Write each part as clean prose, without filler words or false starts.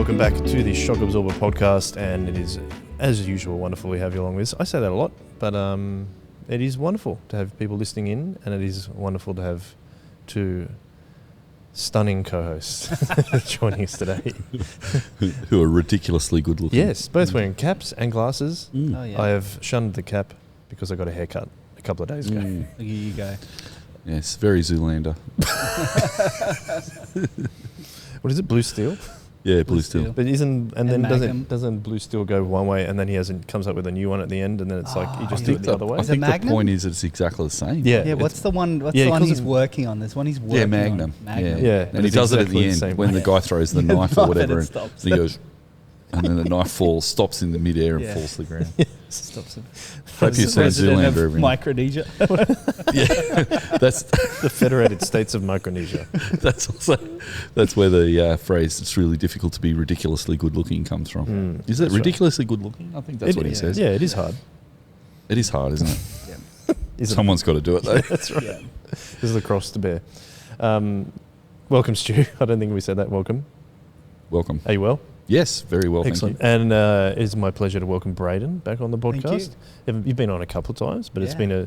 welcome back to the Shock Absorber podcast, and it is, as usual, wonderful to have you along with us. I say that a lot, but it is wonderful to have people listening in, and it is wonderful to have two stunning co-hosts joining us today. who are ridiculously good looking. Yes, both wearing caps and glasses. Oh, yeah. I have shunned the cap because I got a haircut a couple of days ago. Look at you go. Yes, very Zoolander. What is it, Blue Steel? Yeah, Blue Steel. But doesn't Magnum. Blue Steel go one way and then he comes up with a new one at the end, and then it's like you just do it the other way? I think the Magnum? point is it's exactly the same. Yeah. Yeah, what's the one? What's Yeah, the one he he's calls working on? There's one he's working Yeah, Magnum. on. Magnum. Yeah. And But he it's does it at exactly the the end same when way. the guy throws the Yeah, knife or and whatever, it and stops. he goes, and then the knife stops in the midair and Yeah. falls to the ground. Stops him. Hope you saw President Zoolander. of everyone. Micronesia. Yeah, that's The Federated States of Micronesia. that's where the phrase "it's really difficult to be ridiculously good looking" comes from. Is it That's right. ridiculously good looking? I think that's what he says. Yeah, it is hard. It is hard, isn't it? Yeah. Is it? Someone's got to do it though. That's right. Yeah. This is the cross to bear. Welcome, Stu. I don't think we said that. Welcome. Welcome. Are you well? Yes, very well. Excellent. Thank you. And it's my pleasure to welcome Brayden back on the Thank podcast. You've been on a couple of times, but it's Yeah. been a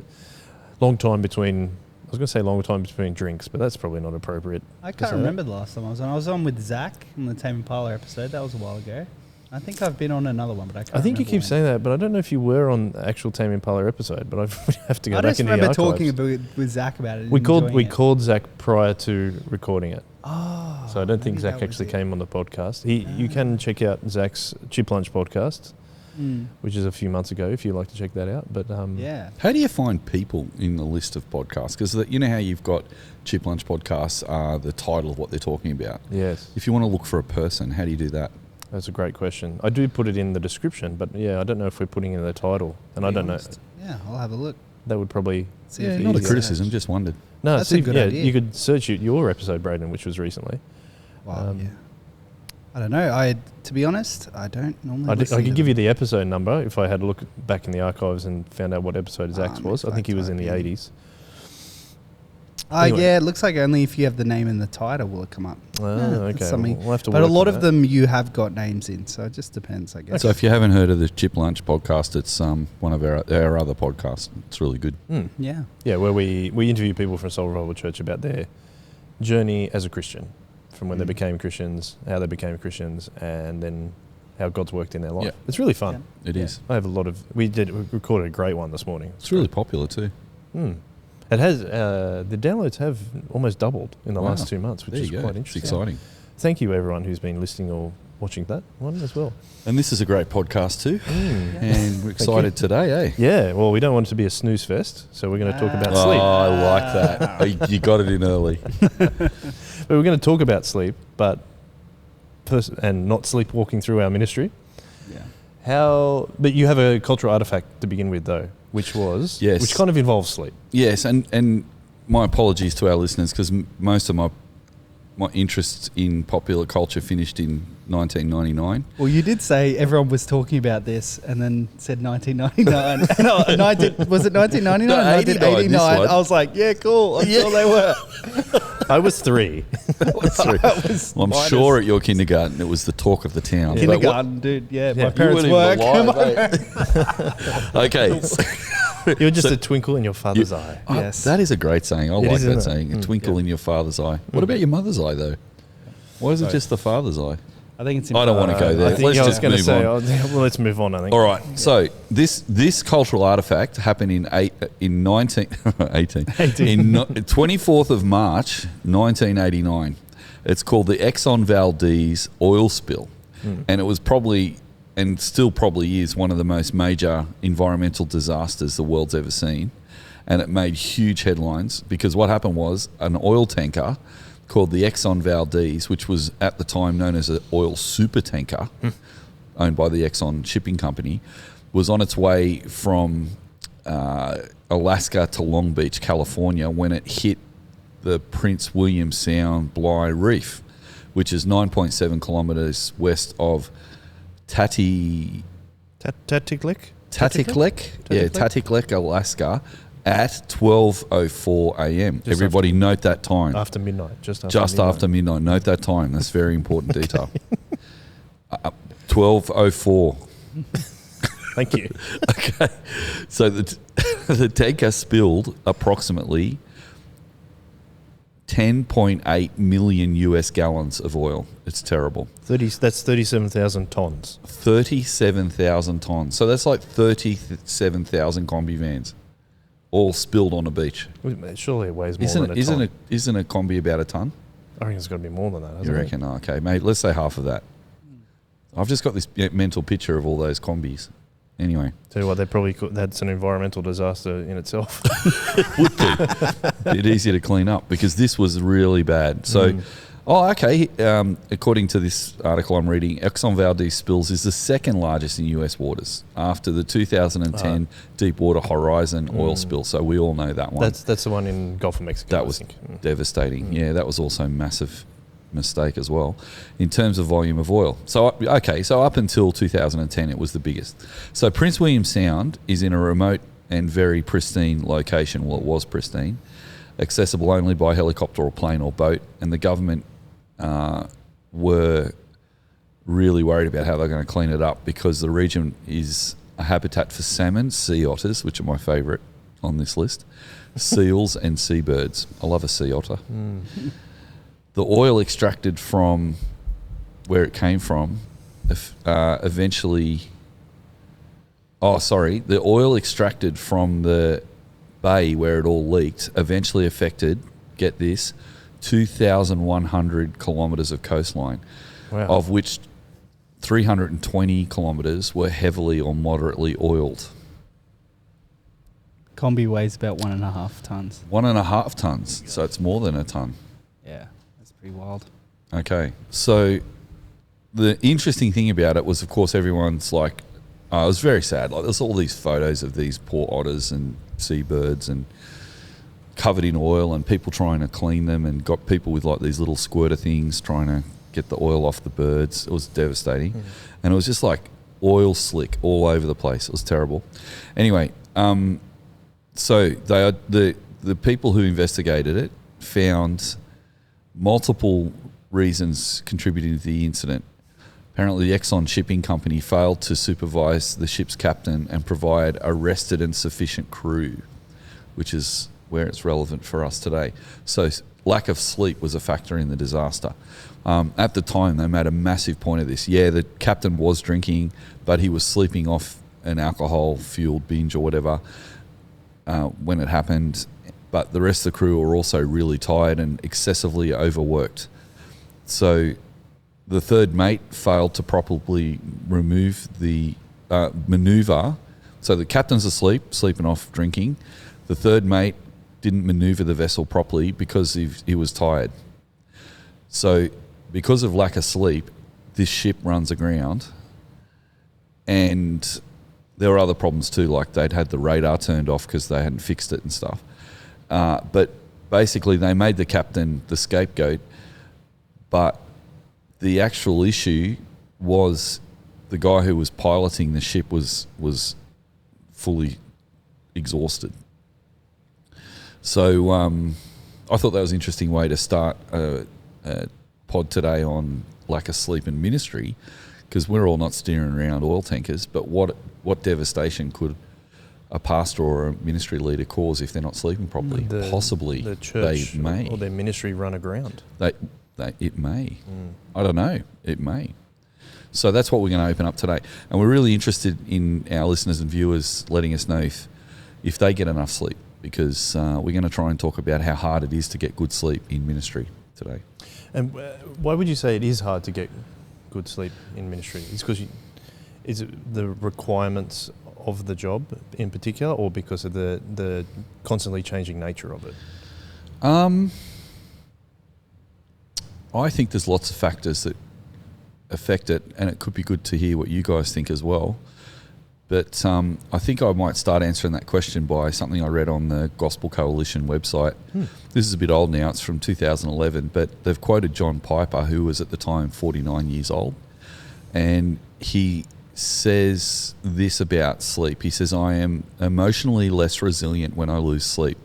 long time between. I was going to say long time between drinks, but that's probably not appropriate. I to can't say that. remember the last time I was on. I was on with Zach on the Tame Impala episode. That was a while ago. I think I've been on another one, but I can't I think you remember keep when. saying that, but I don't know if you were on the actual Tame Impala episode. But I have to go I back just into the remember archives. talking about with Zach about it. We and called enjoying it. Zach prior to recording it. Oh, So I don't think maybe Zach that was actually it. came on the podcast. You can check out Zach's Chip Lunch podcast, which is a few months ago, if you'd like to check that out. But Yeah. How do you find people in the list of podcasts? Because you know how you've got Chip Lunch podcasts are the title of what they're talking about. yes, If you want to look for a person, how do you do that? that's a great question. I do put it in the description, but yeah, I don't know if we're putting it in the title, and I Be don't honest. Yeah, I'll have a look. know. That would probably See Yeah, if not a he's- criticism, just wondered. no. That's see, a good yeah, idea. you could search your episode, Brayden, which was recently. Wow, yeah. I don't know. To be honest, I don't normally. I could give you the episode number if I had a look back in the archives and found out what episode Zach's was. I if think he was in the type 80s. Anyway. Yeah, it looks like only if you have the name in the title will it come up. Oh, Yeah, that's okay. something. We'll have to But a work lot on of that. them you have got names in, so it just depends, I guess. So if you haven't heard of the Chip Lunch podcast, it's one of our other podcasts. It's really good. Yeah. Yeah, where we interview people from Soul Revival Church about their journey as a Christian, from when they became Christians, how they became Christians, and then how God's worked in their life. Yeah. It's really fun. It is. I have a lot of. We recorded a great one this morning. It's really popular too. It has the downloads have almost doubled in the Wow. last 2 months, which There is you go. quite It's interesting. exciting. Thank you, everyone who's been listening or watching that one as well. And this is a great podcast too. And we're you. excited today, eh? Yeah, well, we don't want it to be a snooze fest, so we're going to talk about Oh, sleep. I like that. You got it in early. But we're going to talk about sleep, but and not sleepwalking through our ministry. Yeah. But you have a cultural artifact to begin with, though, which kind of involves sleep. Yes, and my apologies to our listeners because most of my interests in popular culture finished in 1999. Well, you did say everyone was talking about this and then said 1999. Was it 1999? No, 89, 1989. this one. I was like, yeah, cool. I'm sure they were. I was 3. Well, I'm sure at your kindergarten it was the talk of the town. But Kindergarten, dude. Yeah, Yeah, my you parents you work. weren't even alive, eh? Okay. You're just a twinkle in your father's eye. Yes. That is a great saying. I It like is, that isn't it? saying. A twinkle in your father's eye. What about your mother's eye, though? Why is it just the father's eye? I think it's I don't want to go there. I think Let's I was just going to move say, on. well, let's move on, I think. All right. So this cultural artifact happened in 24th of March 1989. It's called the ExxonValdez oil spill, and it was probably and still probably is one of the most major environmental disasters the world's ever seen, and it made huge headlines because what happened was an oil tanker called the ExxonValdez, which was at the time known as an oil super tanker, owned by the Exxon shipping company, was on its way from Alaska to Long Beach, California, when it hit the Prince William Sound Bligh Reef, which is 9.7 kilometres west of Tatiklik? Yeah, Tatiklik, Alaska, at 12:04 a.m. Everybody note that time. After midnight, just After midnight. Note that time. That's very important detail. 1204. Thank you. Okay. So the tanker spilled approximately 10.8 million US gallons of oil. It's terrible. That's 37,000 tons. 37,000 tons. So that's like 37,000 combi vans all spilled on a beach. Surely it weighs more than a ton. Isn't a combi about a ton? I reckon it's got to be more than that, hasn't You it? reckon? Oh, okay, mate, let's say half of that. I've just got this mental picture of all those combis. Anyway. Tell you what, that's an environmental disaster in itself. Would be. Bit easier to clean up because this was really bad. So, according to this article I'm reading, ExxonValdez spills is the second largest in US waters after the 2010 Deepwater Horizon oil spill. So we all know that one. That's the one in Gulf of Mexico. That was devastating. Yeah, that was also a massive mistake as well in terms of volume of oil. So up until 2010 it was the biggest. So Prince William Sound is in a remote and very pristine location. Well, it was pristine, accessible only by helicopter or plane or boat, and the government were really worried about how they're going to clean it up because the region is a habitat for salmon, sea otters, which are my favourite on this list, seals and seabirds. I love a sea otter. The oil extracted from where it came from the oil extracted from the bay where it all leaked eventually affected, get this, 2,100 kilometres of coastline, of which 320 kilometres were heavily or moderately oiled. Combi weighs about 1.5 tons. 1.5 tons, so it's more than a ton. Yeah. Pretty wild. Okay, so the interesting thing about it was, of course, everyone's like, it was very sad. Like, there's all these photos of these poor otters and seabirds and covered in oil, and people trying to clean them, and got people with like these little squirter things trying to get the oil off the birds. It was devastating, and it was just like oil slick all over the place. It was terrible. Anyway, so the people who investigated it found multiple reasons contributing to the incident. Apparently, the Exxon shipping company failed to supervise the ship's captain and provide a rested and sufficient crew, which is where it's relevant for us today. So lack of sleep was a factor in the disaster. At the time, they made a massive point of this. Yeah, the captain was drinking, but he was sleeping off an alcohol-fueled binge or whatever when it happened. But the rest of the crew were also really tired and excessively overworked. So the third mate failed to properly remove the maneuver. So the captain's asleep, sleeping off drinking. The third mate didn't maneuver the vessel properly because he was tired. So because of lack of sleep, this ship runs aground. And there were other problems too, like they'd had the radar turned off because they hadn't fixed it and stuff. But basically they made the captain the scapegoat, but the actual issue was the guy who was piloting the ship was fully exhausted. So I thought that was an interesting way to start a pod today on lack of sleep in ministry, because we're all not steering around oil tankers, but what devastation could a pastor or a ministry leader cause if they're not sleeping properly? Possibly the church they may. Or their ministry run aground. It may. I don't know. It may. So that's what we're going to open up today. And we're really interested in our listeners and viewers letting us know if they get enough sleep, because we're going to try and talk about how hard it is to get good sleep in ministry today. And why would you say it is hard to get good sleep in ministry? Is it the requirements of the job in particular, or because of the constantly changing nature of it? I think there's lots of factors that affect it, and it could be good to hear what you guys think as well. But I think I might start answering that question by something I read on the Gospel Coalition website. This is a bit old now, it's from 2011, but they've quoted John Piper, who was at the time 49 years old, and he says this about sleep. He says, "I am emotionally less resilient when I lose sleep.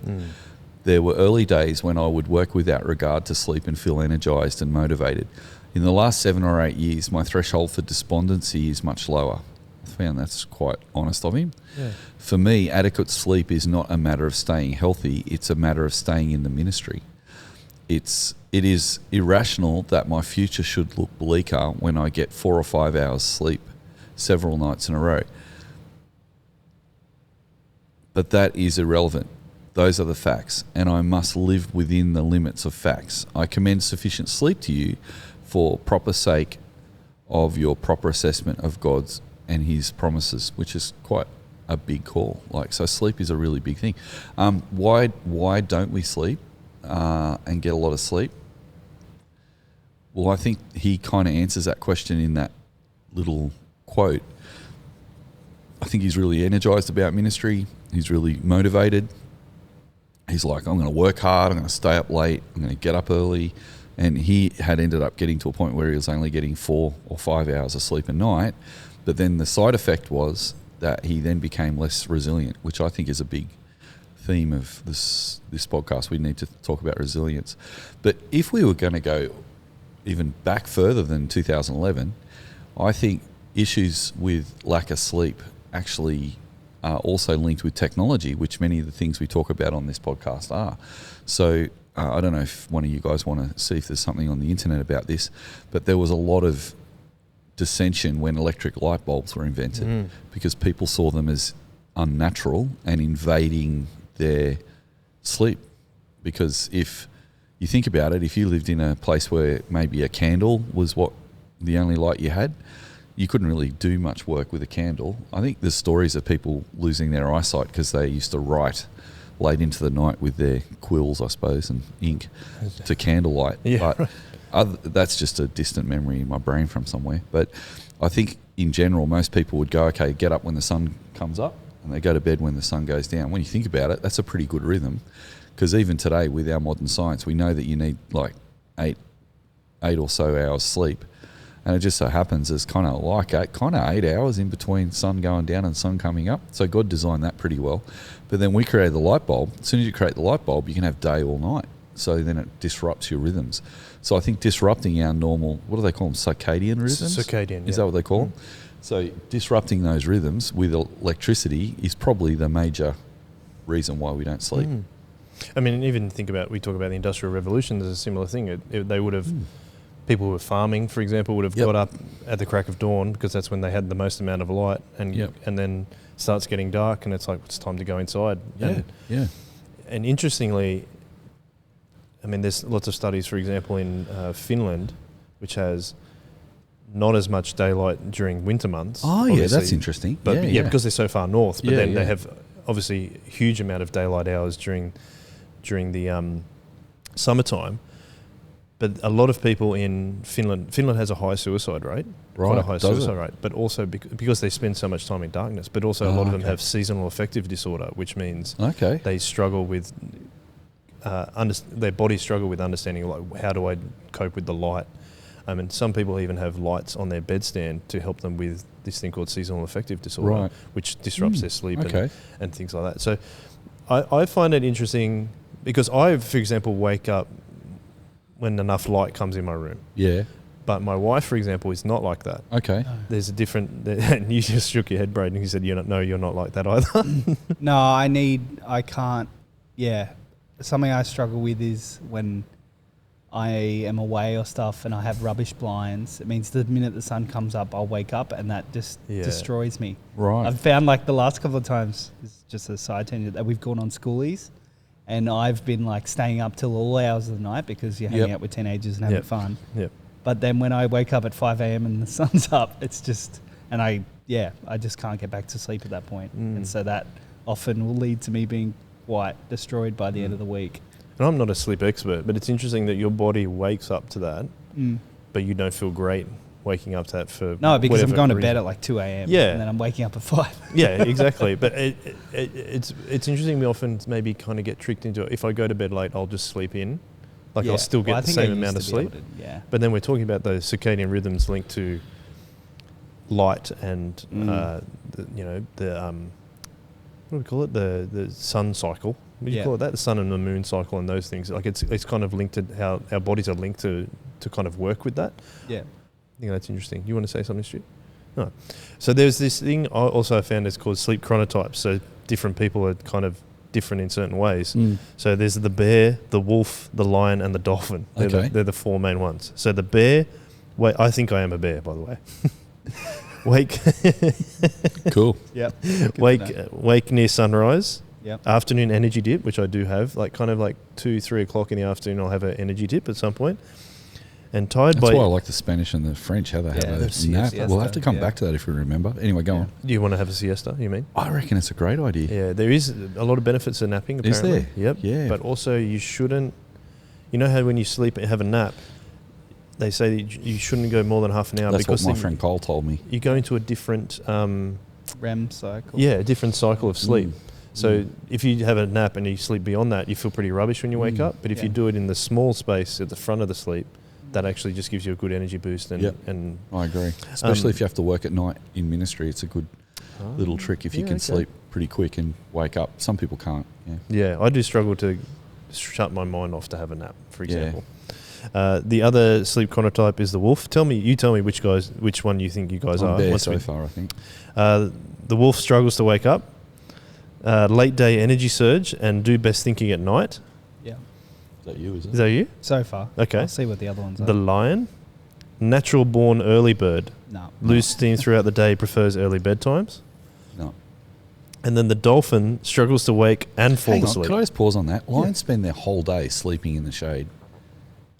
There were early days when I would work without regard to sleep and feel energized and motivated. In the last 7 or 8 years, my threshold for despondency is much lower. I found that's quite honest of him. Yeah. For me, adequate sleep is not a matter of staying healthy, it's a matter of staying in the ministry. It is irrational that my future should look bleaker when I get 4 or 5 hours sleep several nights in a row. But that is irrelevant. Those are the facts, and I must live within the limits of facts. I commend sufficient sleep to you for proper sake of your proper assessment of God's and His promises, which is quite a big call. So sleep is a really big thing. Why don't we sleep and get a lot of sleep? Well, I think he kind of answers that question in that little quote. I think he's really energized about ministry. He's really motivated. He's like, I'm going to work hard, I'm going to stay up late, I'm going to get up early. And he had ended up getting to a point where he was only getting 4 or 5 hours of sleep a night. But then the side effect was that he then became less resilient, which I think is a big theme of this podcast. We need to talk about resilience. But if we were going to go even back further than 2011, I think issues with lack of sleep actually are also linked with technology, which many of the things we talk about on this podcast are. So I don't know if one of you guys want to see if there's something on the internet about this, but there was a lot of dissension when electric light bulbs were invented because people saw them as unnatural and invading their sleep. Because if you think about it, if you lived in a place where maybe a candle was what the only light you had, you couldn't really do much work with a candle. I think there's stories of people losing their eyesight because they used to write late into the night with their quills, I suppose, and ink to candlelight. Yeah, but that's just a distant memory in my brain from somewhere. But I think in general, most people would go, okay, get up when the sun comes up, and they go to bed when the sun goes down. When you think about it, that's a pretty good rhythm, because even today with our modern science, we know that you need like eight or so hours sleep. And it just so happens there's kind of 8 hours in between sun going down and sun coming up. So God designed that pretty well. But then we created the light bulb. As soon as you create the light bulb, you can have day or night. So then it disrupts your rhythms. So I think disrupting our normal, what do they call them, circadian rhythms? Circadian, Is that what they call them? So disrupting those rhythms with electricity is probably the major reason why we don't sleep. I mean, even we talk about the Industrial Revolution, there's a similar thing. They would have... People who were farming, for example, would have got up at the crack of dawn because that's when they had the most amount of light, and then starts getting dark, and it's like it's time to go inside. And interestingly, I mean, there's lots of studies, for example, in Finland, which has not as much daylight during winter months. Oh, yeah, that's interesting. But because they're so far north, but then they have obviously a huge amount of daylight hours during the summertime. But a lot of people in Finland has a high suicide rate, quite a high suicide rate, but also because they spend so much time in darkness. But also a lot of them have seasonal affective disorder, which means they struggle with, their bodies struggle with understanding, like, how do I cope with the light? And some people even have lights on their bedstand to help them with this thing called seasonal affective disorder, which disrupts their sleep and things like that. So I find it interesting because I, for example, wake up when enough light comes in my room. Yeah. But my wife, for example, is not like that. Okay. No. There's a different... And you just shook your head, Brayden. You said, you're not like that either. No, I can't... Yeah. Something I struggle with is when I am away or stuff and I have rubbish blinds. It means the minute the sun comes up, I'll wake up and that just destroys me. Right. I've found like the last couple of times, it's just a side tangent, that we've gone on schoolies. And I've been like staying up till all hours of the night because you're hanging out with teenagers and having fun. Yep. But then when I wake up at 5 a.m. and the sun's up, it's just, and I just can't get back to sleep at that point. And so that often will lead to me being quite destroyed by the end of the week. And I'm not a sleep expert, but it's interesting that your body wakes up to that, but you don't feel great waking up to that for no, because I'm going to bed at like 2 a.m. Yeah. And then I'm waking up at 5. Yeah, exactly. But it's interesting. We often maybe kind of get tricked into it. If I go to bed late, I'll just sleep in. Like I'll still get the same amount of sleep. But then we're talking about those circadian rhythms linked to light and what do we call it? The sun cycle. What do you call it? That the sun and the moon cycle and those things. Like it's kind of linked to how our bodies are linked to to kind of work with that. Yeah. I think that's interesting. You want to say something, Stu? No. So there's this thing I also found is called sleep chronotypes. So different people are kind of different in certain ways. So there's the bear, the wolf, the lion, and the dolphin. They're the four main ones. So the bear, I think I am a bear, by the way. Wake. Cool. Yep. Wake near sunrise. Yep. Afternoon energy dip, which I do have, like kind of like 2-3 o'clock in the afternoon. I'll have an energy dip at some point. And tired That's by. why I like the Spanish and the French. How they have a nap. We'll have to come back to that if we remember. Anyway, go on. Do you want to have a siesta? You mean? I reckon it's a great idea. Yeah, there is a lot of benefits of napping. Apparently. Is there? Yep. Yeah. But also, you shouldn't. You know how when you sleep and have a nap, they say that you shouldn't go more than half an hour. That's because what my friend Cole told me. You go into a different REM cycle. Yeah, a different cycle of sleep. So if you have a nap and you sleep beyond that, you feel pretty rubbish when you wake up. But if you do it in the small space at the front of the sleep, that actually just gives you a good energy boost. And I agree. Especially if you have to work at night in ministry, it's a good little trick if you can sleep pretty quick and wake up. Some people can't. Yeah, I do struggle to shut my mind off to have a nap, for example. The other sleep chronotype is the wolf. You tell me which one you think you guys are. Bear so far, I think. The wolf struggles to wake up. Late day energy surge and do best thinking at night. Yeah. Is that you, is it? Is that you? So far. Okay. I'll see what the other ones are. The lion, natural born early bird. No. Lose steam throughout the day, prefers early bedtimes. No. And then the dolphin struggles to wake and fall asleep. Could I just pause on that? Lions spend their whole day sleeping in the shade.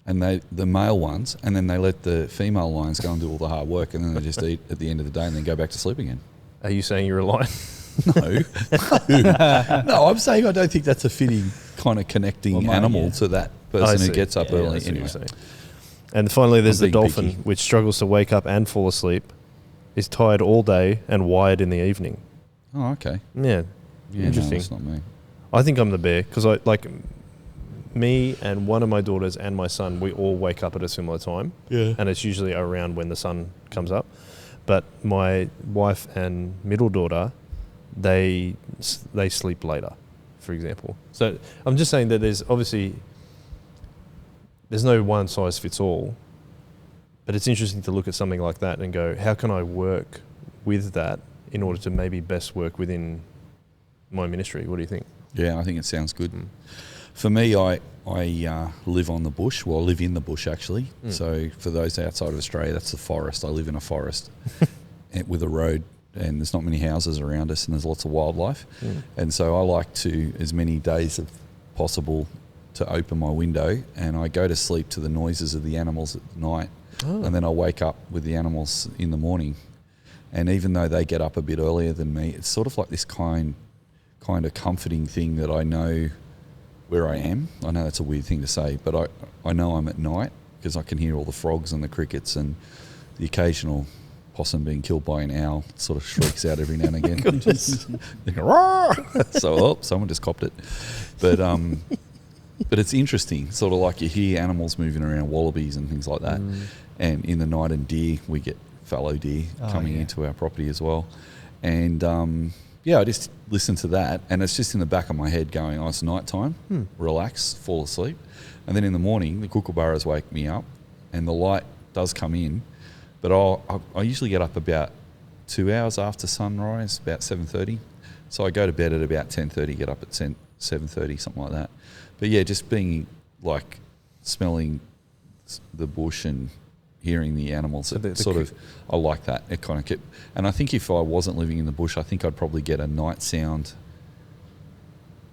And the male ones, and then they let the female lions go and do all the hard work, and then they just eat at the end of the day and then go back to sleep again. Are you saying you're a lion? No. I'm saying I don't think that's a fitting kind of connecting animal to that person who gets up early. Anyway. And finally, there's the dolphin, picky. which struggles to wake up and fall asleep, is tired all day and wired in the evening. Oh, okay. Yeah, interesting. No, that's not me. I think I'm the bear because me and one of my daughters and my son, we all wake up at a similar time. Yeah. And it's usually around when the sun comes up. But my wife and middle daughter, they sleep later, for example. So I'm just saying that there's no one size fits all, but it's interesting to look at something like that and go, how can I work with that in order to maybe best work within my ministry? What do you think? Yeah, I think it sounds good. For me, I live on the bush. Well, I live in the bush, actually. So for those outside of Australia, that's the forest. I live in a forest with a road, and there's not many houses around us, and there's lots of wildlife. And so I like to, as many days as possible, to open my window, and I go to sleep to the noises of the animals at night. And then I wake up with the animals in the morning. And even though they get up a bit earlier than me, it's sort of like this kind of comforting thing that I know where I am. I know that's a weird thing to say, but I know I'm at night because I can hear all the frogs and the crickets and the occasional possum being killed by an owl sort of shrieks out every now and again. So, someone just copped it. But it's interesting, sort of like you hear animals moving around, wallabies and things like that. And in the night, and deer, we get fallow deer coming into our property as well. And I just listen to that, and it's just in the back of my head going, it's night time, relax, fall asleep. And then in the morning, the kookaburras wake me up, and the light does come in. But I usually get up about 2 hours after sunrise, about 7:30. So I go to bed at about 10:30, get up at 7:30, something like that. But yeah, just being like smelling the bush and hearing the animals, I like that. It kind of kept, and I think if I wasn't living in the bush, I think I'd probably get a night sound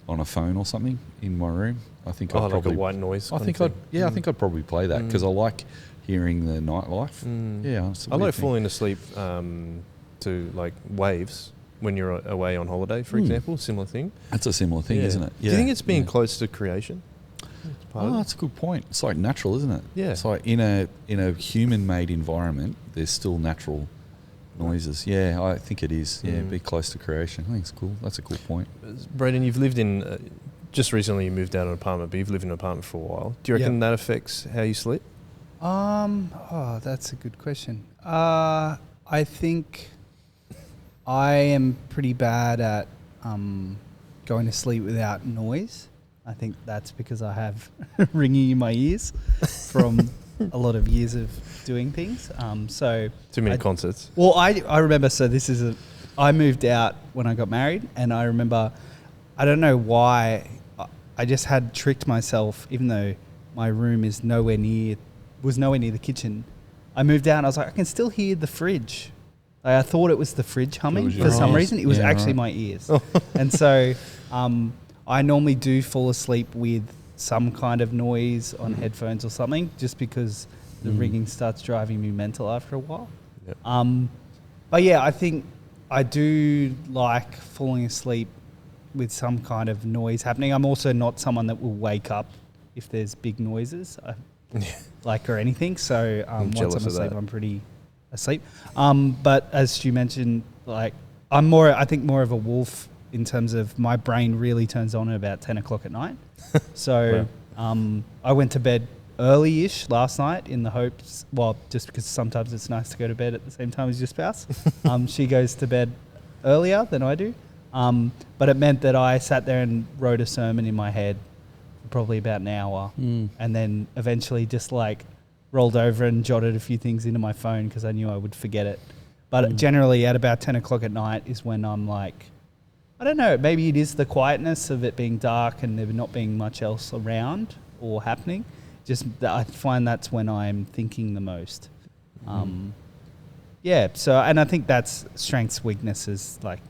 on a phone or something in my room. I think I'd probably like a white noise. I think I'd probably play that because I like hearing the nightlife. Yeah, I like falling asleep to like waves when you're away on holiday, for example. Similar thing. That's a similar thing, isn't it? Yeah. Do you think it's being close to creation? That's a good point. It's like natural, isn't it? Yeah. It's like in a human-made environment, there's still natural noises. Yeah, I think it is. Yeah, be close to creation. I think it's cool. That's a cool point. Brayden, you've lived in, just recently you moved out of an apartment, but you've lived in an apartment for a while. Do you reckon that affects how you sleep? That's a good question. I think I am pretty bad at going to sleep without noise. I think that's because I have ringing in my ears from a lot of years of doing things. So Too many concerts. Well, I remember. So I moved out when I got married, and I remember, I don't know why, I just had tricked myself, even though my room was nowhere near the kitchen. I moved out and I was like, I can still hear the fridge. Like, I thought it was the fridge humming for some reason. It was actually my ears. And so I normally do fall asleep with some kind of noise on headphones or something, just because the ringing starts driving me mental after a while. Yep. But yeah, I think I do like falling asleep with some kind of noise happening. I'm also not someone that will wake up if there's big noises, or anything. So once I'm asleep, I'm pretty asleep. But as Stu mentioned, like, I think more of a wolf in terms of my brain really turns on at about 10 o'clock at night. So I went to bed early-ish last night in the hopes, just because sometimes it's nice to go to bed at the same time as your spouse. She goes to bed earlier than I do. But it meant that I sat there and wrote a sermon in my head for probably about an hour, and then eventually just like rolled over and jotted a few things into my phone because I knew I would forget it. But generally at about 10 o'clock at night is when I'm like, I don't know, maybe it is the quietness of it being dark and there not being much else around or happening. Just I find that's when I'm thinking the most. So, and I think that's strengths, weaknesses, like,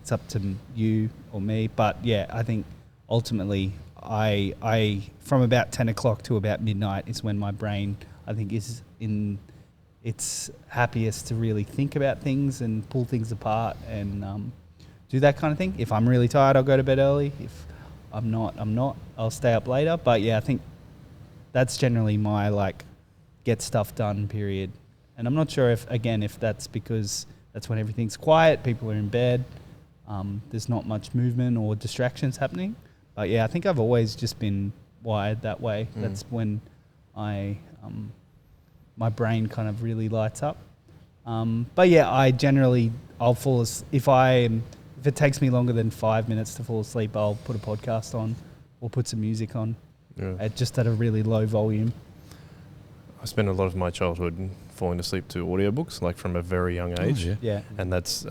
it's up to you or me. But yeah, I think ultimately I from about 10 o'clock to about midnight is when my brain, I think, is in its happiest to really think about things and pull things apart and do that kind of thing. If I'm really tired, I'll go to bed early. If I'm not, I'll stay up later. But yeah, I think that's generally my like get stuff done period. And I'm not sure if that's because that's when everything's quiet, people are in bed, there's not much movement or distractions happening. But yeah, I think I've always just been wired that way. That's when my brain kind of really lights up. But yeah, I'll fall asleep. If it takes me longer than 5 minutes to fall asleep, I'll put a podcast on or put some music on, just at a really low volume. I spent a lot of my childhood falling asleep to audiobooks, like from a very young age. Yeah. And that's,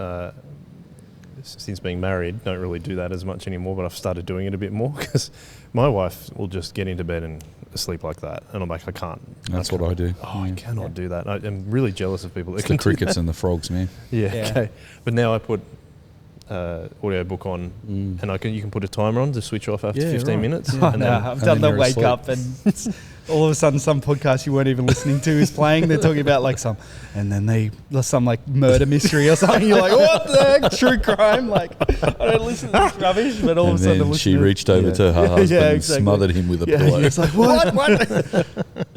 since being married, don't really do that as much anymore, but I've started doing it a bit more because my wife will just get into bed and sleep like that. And I'm like, I can't. That's what I do. I cannot do that. I'm really jealous of people that It's can the crickets and the frogs, man. Yeah, okay. But now I put audiobook on and you can put a timer on to switch off after 15 minutes. Yeah. I've done the wake up and all of a sudden some podcast you weren't even listening to is playing. They're talking about like some like murder mystery or something. You're like, what the heck? True crime? Like, I don't listen to this rubbish, but all of a sudden she reached over to her husband and smothered him with a pillow. It's like, what?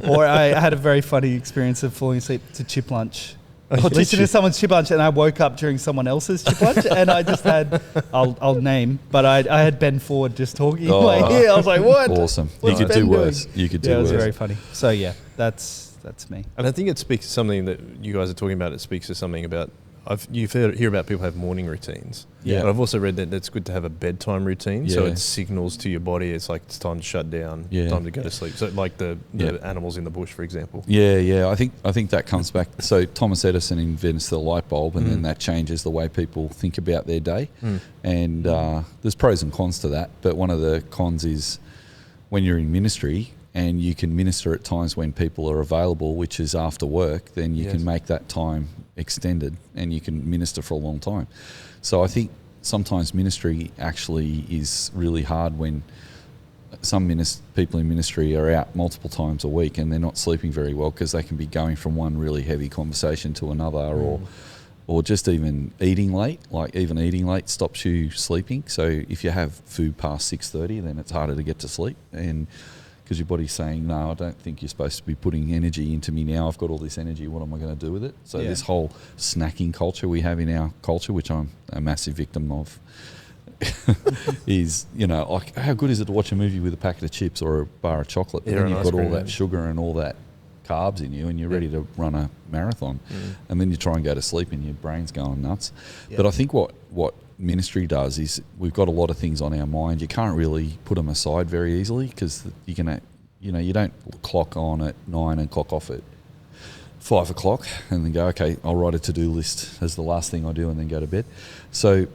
Or I had a very funny experience of falling asleep to chip lunch. Listen to someone's chip lunch, and I woke up during someone else's chip lunch, and I just had, I'll name, but I had Ben Ford just talking. I was like, what? Awesome. What's You could Ben do worse. doing? You could do worse. It was very funny. So yeah, that's me. And I think it speaks to something that you guys are talking about. It speaks to something about, you hear about people have morning routines. Yeah. But I've also read that it's good to have a bedtime routine. So it signals to your body, it's like it's time to shut down, time to go to sleep. So like the animals in the bush, for example. Yeah. I think that comes back. So Thomas Edison invents the light bulb, and then that changes the way people think about their day. And there's pros and cons to that. But one of the cons is when you're in ministry and you can minister at times when people are available, which is after work, then you can make that time extended and you can minister for a long time. So I think sometimes ministry actually is really hard when some people in ministry are out multiple times a week and they're not sleeping very well because they can be going from one really heavy conversation to another or just even eating late. Like even eating late stops you sleeping. So if you have food past 6:30, then it's harder to get to sleep, and because your body's saying, no, I don't think you're supposed to be putting energy into me now. I've got all this energy. What am I going to do with it? So this whole snacking culture we have in our culture, which I'm a massive victim of, is, like, how good is it to watch a movie with a packet of chips or a bar of chocolate? But then you've got all that sugar and all that carbs in you and you're ready to run a marathon. And then you try and go to sleep and your brain's going nuts. But I think what ministry does is we've got a lot of things on our mind. You can't really put them aside very easily because you don't clock on at 9 and clock off at 5 o'clock and then go, okay, I'll write a to-do list as the last thing I do and then go to bed. So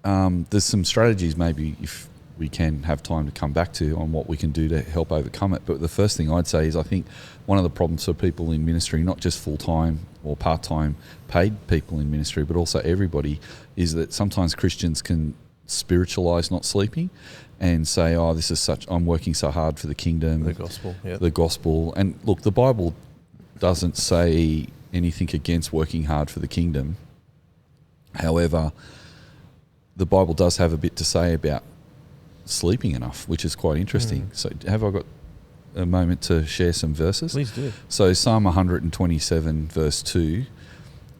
there's some strategies maybe if we can have time to come back to on what we can do to help overcome it. But the first thing I'd say is I think one of the problems for people in ministry, not just full-time or part-time paid people in ministry, but also everybody, is that sometimes Christians can spiritualize not sleeping and say, oh, this is such, I'm working so hard for the kingdom. The gospel, yeah. The gospel. And look, the Bible doesn't say anything against working hard for the kingdom. However, the Bible does have a bit to say about sleeping enough, which is quite interesting. So have I got a moment to share some verses? Please do. So Psalm 127 verse 2,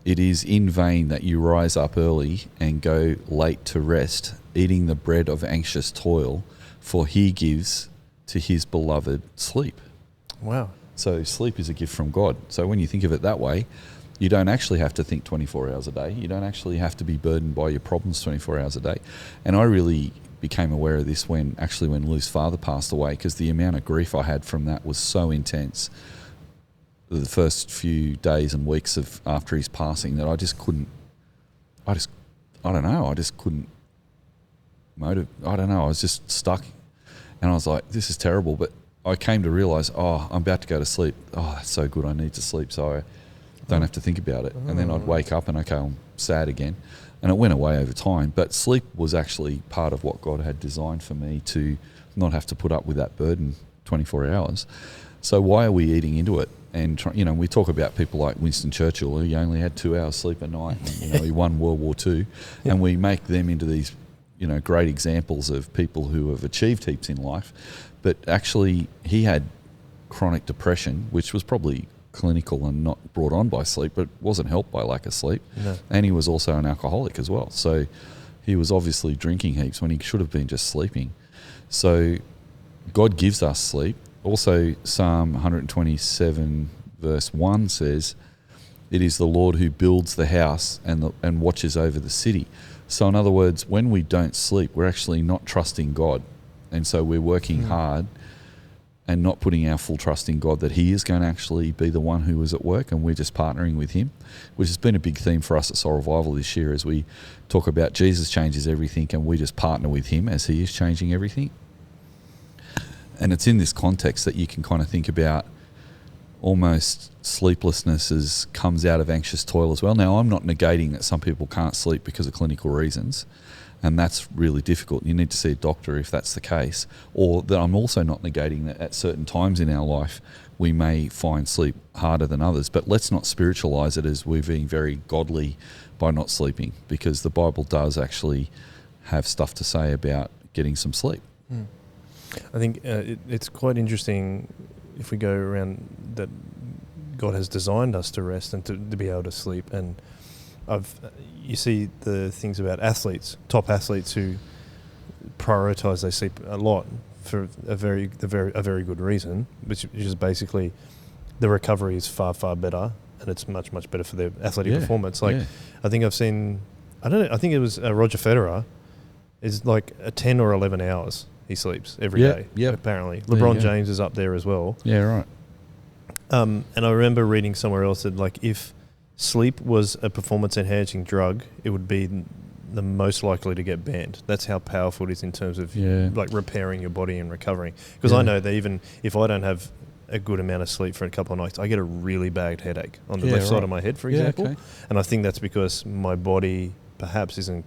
it is in vain that you rise up early and go late to rest, eating the bread of anxious toil, for he gives to his beloved sleep. Wow. So sleep is a gift from God. So when you think of it that way, you don't actually have to think 24 hours a day. You don't actually have to be burdened by your problems 24 hours a day. And I really became aware of this when Lou's father passed away, because the amount of grief I had from that was so intense the first few days and weeks after his passing that I just couldn't I was just stuck, and I was like, this is terrible. But I came to realise, I'm about to go to sleep. Oh, that's so good, I need to sleep so I don't have to think about it. And then I'd wake up and okay, I'm sad again. And it went away over time. But sleep was actually part of what God had designed for me, to not have to put up with that burden 24 hours. So why are we eating into it? And we talk about people like Winston Churchill, who only had 2 hours sleep a night. And, he won World War II, and we make them into these, great examples of people who have achieved heaps in life. But actually, he had chronic depression, which was probably clinical and not brought on by sleep, but wasn't helped by lack of sleep. No. And he was also an alcoholic as well. So he was obviously drinking heaps when he should have been just sleeping. So God gives us sleep. Also, Psalm 127 verse 1 says, it is the Lord who builds the house and watches over the city. So in other words, when we don't sleep, we're actually not trusting God. And so we're working hard and not putting our full trust in God that he is going to actually be the one who is at work, and we're just partnering with him, which has been a big theme for us at Soul Revival this year, as we talk about Jesus changes everything and we just partner with him as he is changing everything. And it's in this context that you can kind of think about almost sleeplessness comes out of anxious toil as well. Now, I'm not negating that some people can't sleep because of clinical reasons, and that's really difficult. You need to see a doctor if that's the case. Or that I'm also not negating that at certain times in our life we may find sleep harder than others. But let's not spiritualize it as we're being very godly by not sleeping, because the Bible does actually have stuff to say about getting some sleep. I think it's quite interesting if we go around that God has designed us to rest and to be able to sleep. And you see the things about athletes, top athletes who prioritise their sleep a lot for a very good reason, which is basically the recovery is far better, and it's much better for their athletic performance. I think I've seen, I think it was Roger Federer is like 10 or 11 hours he sleeps every day. Apparently LeBron James is up there as well. Right. And I remember reading somewhere else that like if sleep was a performance-enhancing drug, it would be the most likely to get banned. That's how powerful it is in terms of like repairing your body and recovering. Because I know that even if I don't have a good amount of sleep for a couple of nights, I get a really bad headache on the left side of my head, for example. Okay. And I think that's because my body perhaps isn't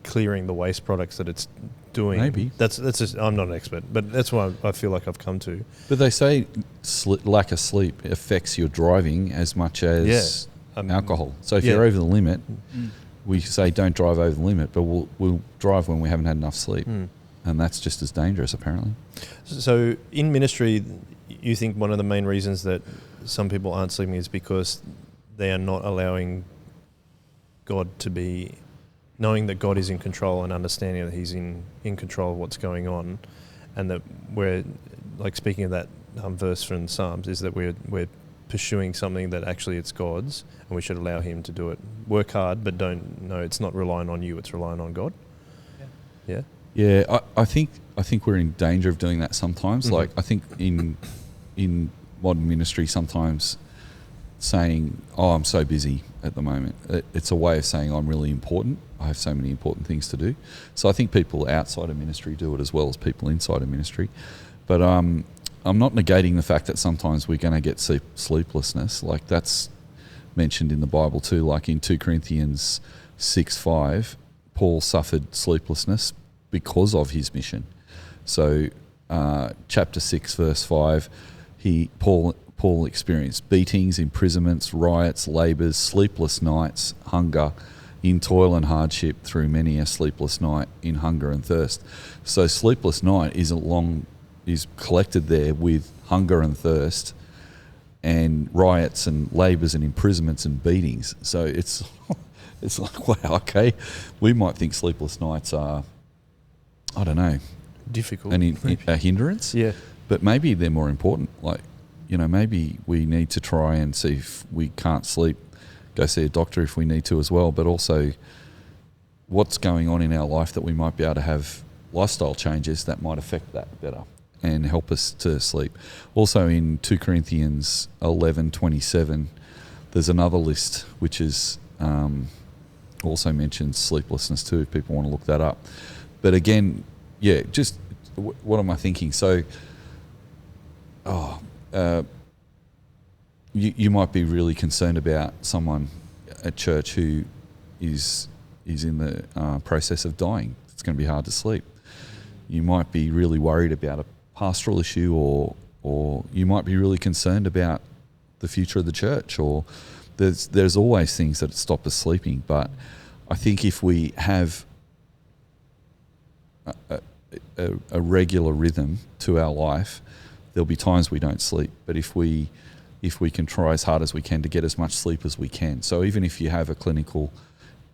clearing the waste products that it's doing. Maybe. That's just, I'm not an expert, but that's what I feel like I've come to. But they say lack of sleep affects your driving as much as alcohol. So if you're over the limit, we say don't drive over the limit, but we'll drive when we haven't had enough sleep. And that's just as dangerous, apparently. So in ministry, you think one of the main reasons that some people aren't sleeping is because they are not allowing God to be, knowing that God is in control and understanding that he's in control of what's going on, and that we're, like speaking of that verse from Psalms, is that we're pursuing something that actually it's God's, and we should allow him to do it. Work hard, but it's not relying on you, it's relying on God. Yeah. Yeah, I think we're in danger of doing that sometimes. Mm-hmm. Like I think in modern ministry sometimes saying, "Oh, I'm so busy at the moment," it's a way of saying I'm really important. I have so many important things to do. So I think people outside of ministry do it as well as people inside of ministry. But I'm not negating the fact that sometimes we're going to get sleeplessness. Like that's mentioned in the Bible too. Like in 2 Corinthians 6:5, Paul suffered sleeplessness because of his mission. So chapter 6 verse 5, Paul experienced beatings, imprisonments, riots, labours, sleepless nights, hunger, in toil and hardship through many a sleepless night in hunger and thirst. So sleepless night is collected there with hunger and thirst and riots and labours and imprisonments and beatings. So it's like, wow, okay, we might think sleepless nights are, I don't know, Difficult. a hindrance. Yeah. But maybe they're more important. Like, maybe we need to try and see if we can't sleep, go see a doctor if we need to as well, but also what's going on in our life that we might be able to have lifestyle changes that might affect that better and help us to sleep. Also in 2 Corinthians 11:27, there's another list which is also mentions sleeplessness too, if people want to look that up. But again, yeah, just what am I thinking? So, you might be really concerned about someone at church who is in the process of dying. It's going to be hard to sleep. You might be really worried about a pastoral issue, or you might be really concerned about the future of the church, or there's always things that stop us sleeping. But I think if we have a regular rhythm to our life, there'll be times we don't sleep. But if we can try as hard as we can to get as much sleep as we can. So even if you have a clinical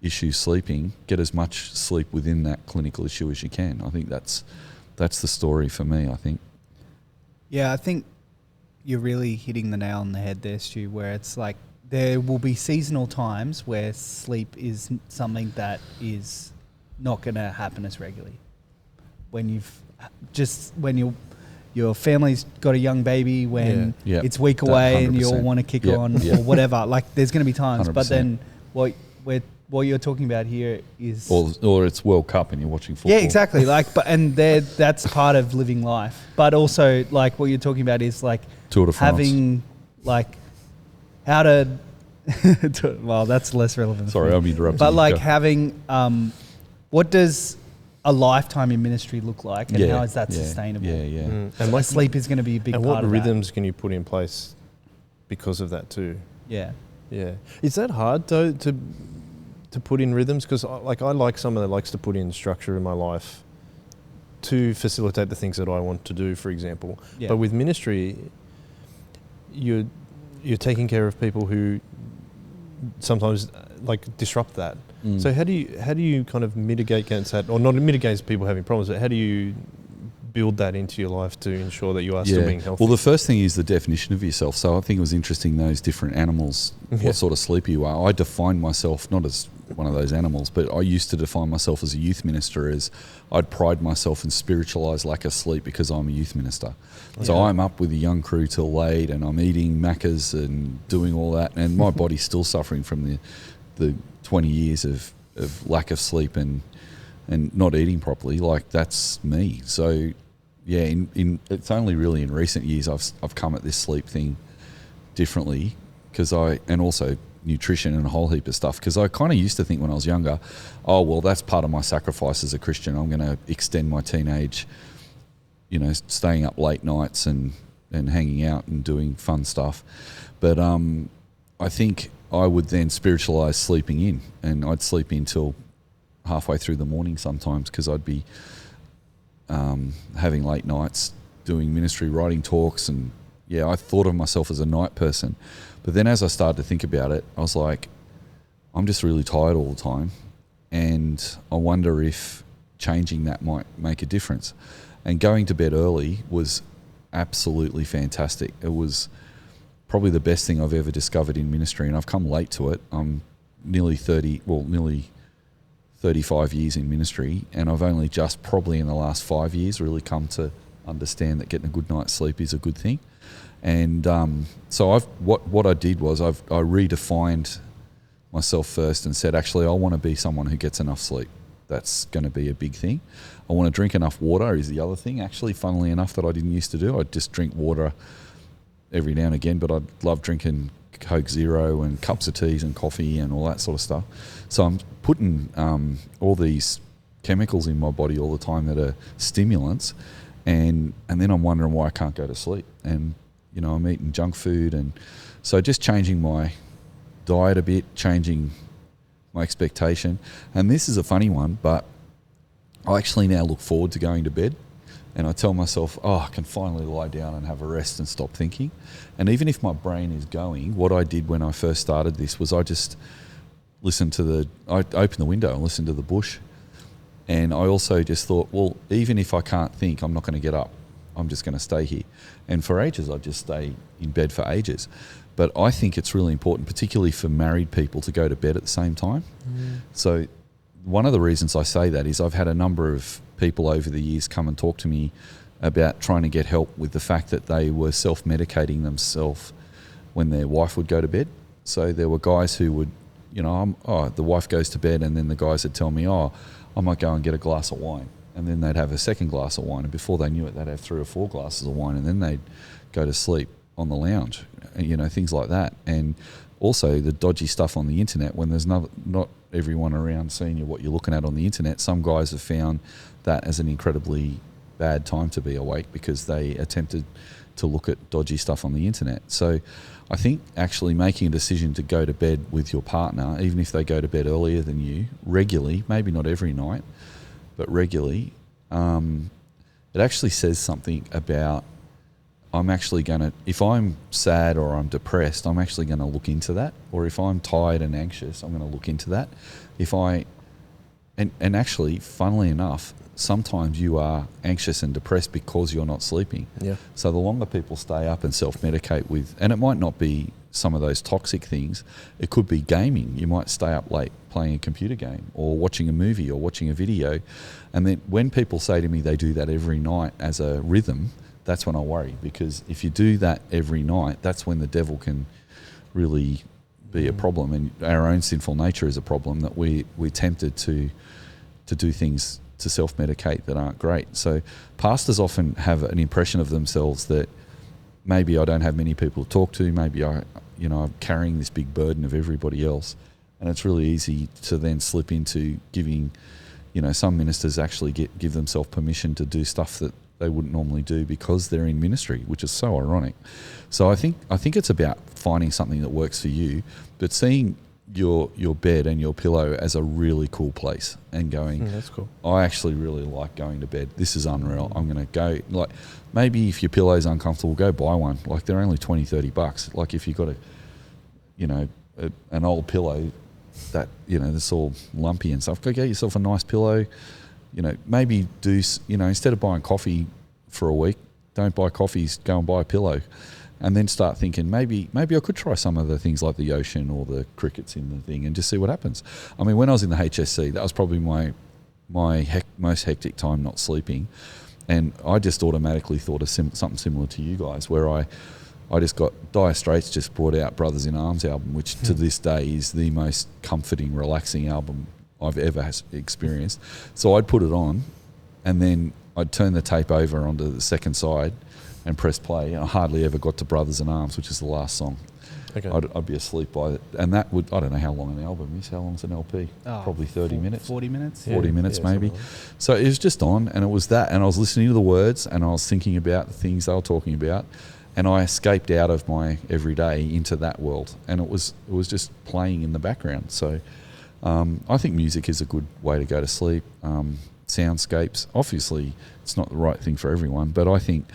issue sleeping, get as much sleep within that clinical issue as you can. I think that's the story for me, I think. Yeah, I think you're really hitting the nail on the head there, Stu, where it's like there will be seasonal times where sleep is something that is not going to happen as regularly. When your family's got a young baby, when it's week away and you all want to kick on or whatever. Like there's going to be times, 100%. but then what you're talking about here is or it's World Cup and you're watching football. Yeah, exactly. That's part of living life. But also, like what you're talking about is like Tour de France. having like how to. Well, that's less relevant. Sorry, I'm interrupting. But you. like Go. having, what does a lifetime in ministry look like, and how is that sustainable? Yeah. And like sleep is going to be a big and part what of rhythms can you put in place because of that too? that. Yeah. Is that hard though to put in rhythms? Because I like someone that likes to put in structure in my life to facilitate the things that I want to do, for example. Yeah. But with ministry, you're taking care of people who sometimes like disrupt that. So how do you kind of mitigate against that, or not mitigate people having problems, but how do you build that into your life to ensure that you are still being healthy? Well, the first thing is the definition of yourself. So I think it was interesting, those different animals, what sort of sleep you are. I define myself not as one of those animals, but I used to define myself as a youth minister as I'd pride myself in spiritualised lack of sleep because I'm a youth minister. So I'm up with the young crew till late and I'm eating Maccas and doing all that, and my body's still suffering from the 20 years of lack of sleep and not eating properly. Like that's me. So yeah, in it's only really in recent years I've come at this sleep thing differently, and also nutrition and a whole heap of stuff, because I kind of used to think when I was younger, oh well, that's part of my sacrifice as a Christian. I'm going to extend my teenage, staying up late nights and hanging out and doing fun stuff. But I think I would then spiritualise sleeping in, and I'd sleep in till halfway through the morning sometimes, because I'd be having late nights doing ministry, writing talks, and I thought of myself as a night person. But then as I started to think about it, I was like, I'm just really tired all the time, and I wonder if changing that might make a difference. And going to bed early was absolutely fantastic. It was probably the best thing I've ever discovered in ministry, and I've come late to it. I'm nearly 30, well, nearly 35 years in ministry, and I've only just probably in the last 5 years really come to understand that getting a good night's sleep is a good thing. And so what I did was I redefined myself first and said, actually, I want to be someone who gets enough sleep. That's going to be a big thing. I want to drink enough water is the other thing, actually, funnily enough, that I didn't used to do. I'd just drink water every now and again, but I'd love drinking Coke Zero and cups of teas and coffee and all that sort of stuff. So I'm putting all these chemicals in my body all the time that are stimulants, and then I'm wondering why I can't go to sleep. And, you know, I'm eating junk food, and so just changing my diet a bit, changing my expectation. And this is a funny one, but I actually now look forward to going to bed, and I tell myself, I can finally lie down and have a rest and stop thinking. And even if my brain is going, what I did when I first started this was I just listened I opened the window and listened to the bush. And I also just thought, well, even if I can't think, I'm not going to get up. I'm just going to stay here. And for ages, I'd just stay in bed for ages. But I think it's really important, particularly for married people, to go to bed at the same time. So one of the reasons I say that is I've had a number of people over the years come and talk to me about trying to get help with the fact that they were self-medicating themselves when their wife would go to bed. So there were guys who would, you know, the wife goes to bed, and then the guys would tell me, I might go and get a glass of wine. And then they'd have a second glass of wine, and before they knew it, they'd have 3 or 4 glasses of wine, and then they'd go to sleep on the lounge, you know, things like that. And also the dodgy stuff on the internet, when there's not everyone around seeing you what you're looking at on the internet. Some guys have found that as an incredibly bad time to be awake because they attempted to look at dodgy stuff on the internet. So I think actually making a decision to go to bed with your partner, even if they go to bed earlier than you, regularly, maybe not every night, but regularly, it actually says something about, I'm actually going to, if I'm sad or I'm depressed, I'm actually going to look into that. Or if I'm tired and anxious, I'm going to look into that. And actually, funnily enough, sometimes you are anxious and depressed because you're not sleeping. Yeah. So the longer people stay up and self-medicate with, and it might not be some of those toxic things, it could be gaming. You might stay up late playing a computer game or watching a movie or watching a video. And then when people say to me they do that every night as a rhythm, that's when I worry, because if you do that every night, that's when the devil can really be a problem, and our own sinful nature is a problem, that we're tempted to do things to self-medicate that aren't great. So pastors often have an impression of themselves that maybe I don't have many people to talk to, maybe I'm carrying this big burden of everybody else, and it's really easy to then slip into giving, some ministers actually give themselves permission to do stuff that they wouldn't normally do because they're in ministry, which is so ironic. So I think it's about finding something that works for you, but seeing your bed and your pillow as a really cool place and going, that's cool. I actually really like going to bed. This is unreal. I'm going to go, like, maybe if your pillow's uncomfortable, go buy one. Like, they're only $20-$30. Like, if you've got an old pillow that, that's all lumpy and stuff, go get yourself a nice pillow. Maybe do, instead of buying coffee for a week, don't buy coffees, go and buy a pillow. And then start thinking, maybe I could try some of the things like the ocean or the crickets in the thing and just see what happens. I mean, when I was in the HSC, that was probably my most hectic time not sleeping. And I just automatically thought of something similar to you guys, where I just got, Dire Straits just brought out Brothers in Arms album, which to this day is the most comforting, relaxing album I've ever experienced. So I'd put it on, and then I'd turn the tape over onto the second side and press play. And I hardly ever got to Brothers in Arms, which is the last song. Okay. I'd be asleep by it. And that would, I don't know how long an album is. How long's an LP? Probably 30 minutes. 40 minutes? 40 minutes maybe. So it was just on, and it was that. And I was listening to the words, and I was thinking about the things they were talking about. And I escaped out of my everyday into that world. And it was just playing in the background. So I think music is a good way to go to sleep. Soundscapes, obviously it's not the right thing for everyone, but I think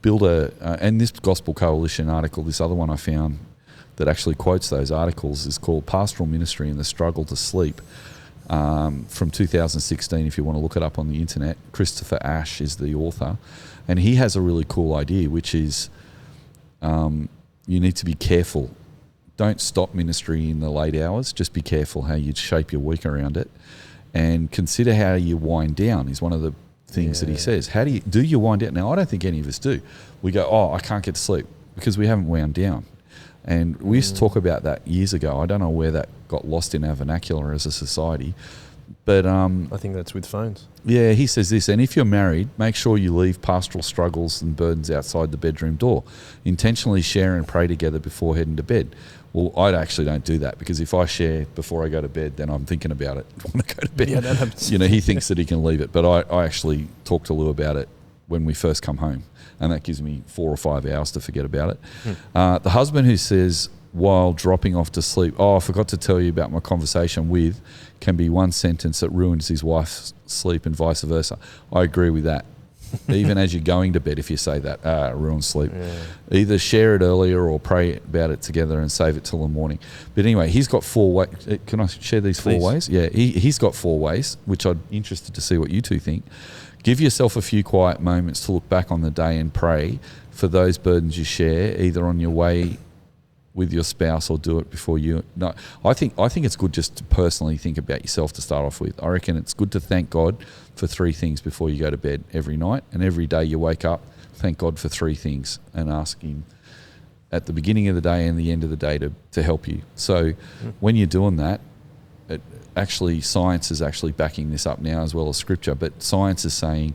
build and this Gospel Coalition article, this other one I found that actually quotes those articles, is called Pastoral Ministry and the Struggle to Sleep, from 2016, if you want to look it up on the internet. Christopher Ash is the author, and he has a really cool idea, which is you need to be careful. Don't stop ministry in the late hours, just be careful how you shape your week around it. and consider how you wind down is one of the things that he says. How do you wind down? Now, I don't think any of us do. We go, oh, I can't get to sleep because we haven't wound down. And we used to talk about that years ago. I don't know where that got lost in our vernacular as a society. But I think that's with phones. Yeah, he says this, and if you're married, make sure you leave pastoral struggles and burdens outside the bedroom door. Intentionally share and pray together before heading to bed. Well, I actually don't do that because if I share before I go to bed, then I'm thinking about it when I go to bed. Yeah, that happens. You know, he thinks that he can leave it, but I actually talk to Lou about it when we first come home, and that gives me 4 or 5 hours to forget about it. The husband who says while dropping off to sleep, oh, I forgot to tell you about my conversation with, can be one sentence that ruins his wife's sleep and vice versa. I agree with that. Even as you're going to bed, if you say that, ruins sleep. Yeah. Either share it earlier or pray about it together and save it till the morning. But anyway, he's got 4 ways. Can I share these 4 ways? Yeah, he's got 4 ways, which I'm interested to see what you two think. Give yourself a few quiet moments to look back on the day and pray for those burdens you share, either on your way with your spouse or do it before you. No, I think it's good just to personally think about yourself to start off with. I reckon it's good to thank God for 3 things before you go to bed every night, and every day you wake up, thank God for 3 things and ask Him at the beginning of the day and the end of the day to help you. So when you're doing that, science is actually backing this up now as well as scripture, but science is saying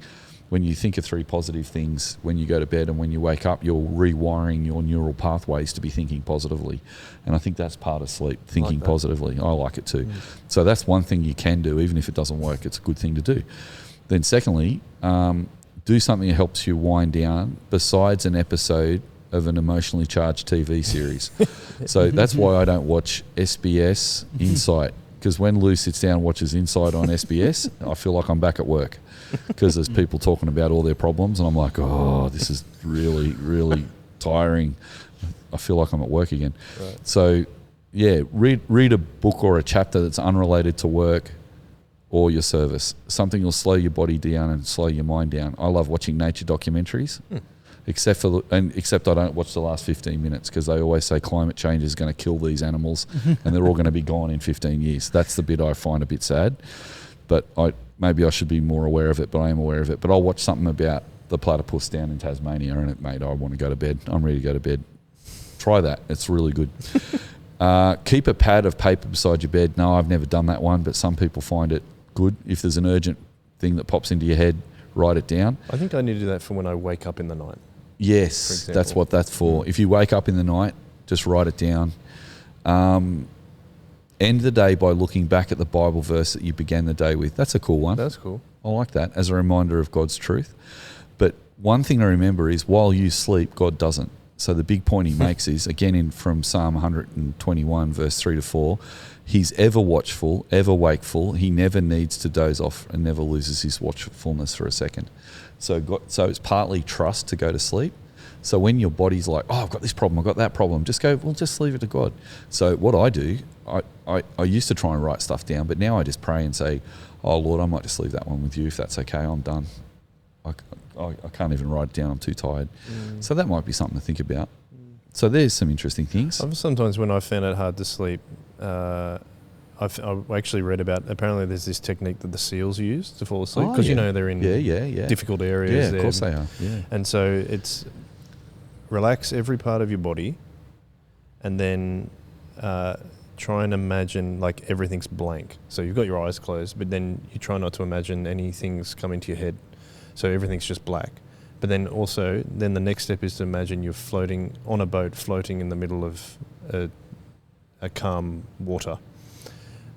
when you think of 3 positive things when you go to bed and when you wake up, you're rewiring your neural pathways to be thinking positively. And I think that's part of sleep, thinking positively. I like it too. So that's one thing you can do, even if it doesn't work, it's a good thing to do. Then secondly, do something that helps you wind down besides an episode of an emotionally charged TV series. So that's why I don't watch SBS Insight, because when Lou sits down and watches Insight on SBS, I feel like I'm back at work. Because there's people talking about all their problems and I'm like, oh, this is really, really tiring. I feel like I'm at work again. Right. So, yeah, read a book or a chapter that's unrelated to work or your service. Something will slow your body down and slow your mind down. I love watching nature documentaries, except I don't watch the last 15 minutes because they always say climate change is going to kill these animals and they're all going to be gone in 15 years. That's the bit I find a bit sad. But maybe I should be more aware of it, but I am aware of it. But I'll watch something about the platypus down in Tasmania and mate, I want to go to bed. I'm ready to go to bed. Try that. It's really good. Keep a pad of paper beside your bed. No, I've never done that one, but some people find it good. If there's an urgent thing that pops into your head, write it down. I think I need to do that for when I wake up in the night. Yes, that's what that's for. If you wake up in the night, just write it down. End the day by looking back at the Bible verse that you began the day with. That's a cool one. That's cool. I like that as a reminder of God's truth. But one thing to remember is while you sleep, God doesn't. So the big point he makes is, again, from Psalm 121, verse 3 to 4, he's ever watchful, ever wakeful. He never needs to doze off and never loses his watchfulness for a second. So it's partly trust to go to sleep. So when your body's like, oh, I've got this problem, I've got that problem, just go, well, just leave it to God. So what I do, I used to try and write stuff down, but now I just pray and say, oh, Lord, I might just leave that one with you if that's okay. I'm done. I can't even write it down. I'm too tired. So that might be something to think about. So there's some interesting things. Sometimes when I found it hard to sleep, I've actually read about, apparently there's this technique that the seals use to fall asleep because you know they're in difficult areas. Yeah, of course they are. Yeah. And so it's relax every part of your body and then try and imagine like everything's blank. So you've got your eyes closed, but then you try not to imagine anything's come into your head. So everything's just black. But then also, the next step is to imagine you're floating on a boat, floating in the middle of a calm water.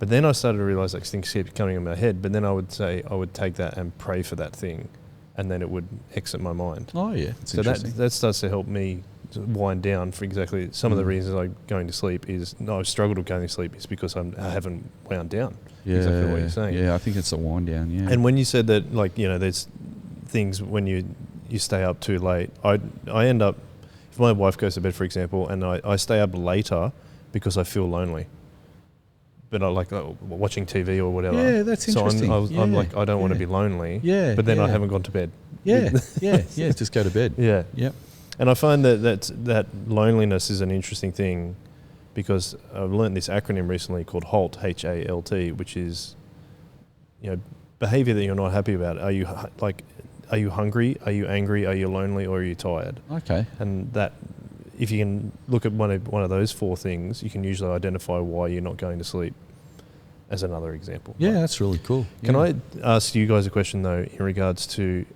But then I started to realise like things keep coming in my head. But then I would take that and pray for that thing, and then it would exit my mind. Oh yeah, so that starts to help me to wind down for exactly some of the reasons I'm going to sleep is I've struggled with going to sleep is because I haven't wound down. Yeah, exactly what you're saying. Yeah, I think it's a wind down. Yeah. And when you said that, like there's things when you stay up too late. I end up, if my wife goes to bed, for example, and I stay up later because I feel lonely. But I like watching TV or whatever. Yeah, that's interesting. So I'm like, I don't want to be lonely. Yeah. But then I haven't gone to bed. Yeah, just go to bed. Yeah. Yep. And I find that loneliness is an interesting thing because I've learned this acronym recently called HALT, H-A-L-T, which is behavior that you're not happy about. Are you hungry? Are you angry? Are you lonely? Or are you tired? Okay. And that, if you can look at one of those 4 things, you can usually identify why you're not going to sleep. As another example. Yeah, that's really cool. Can I ask you guys a question though, in regards to?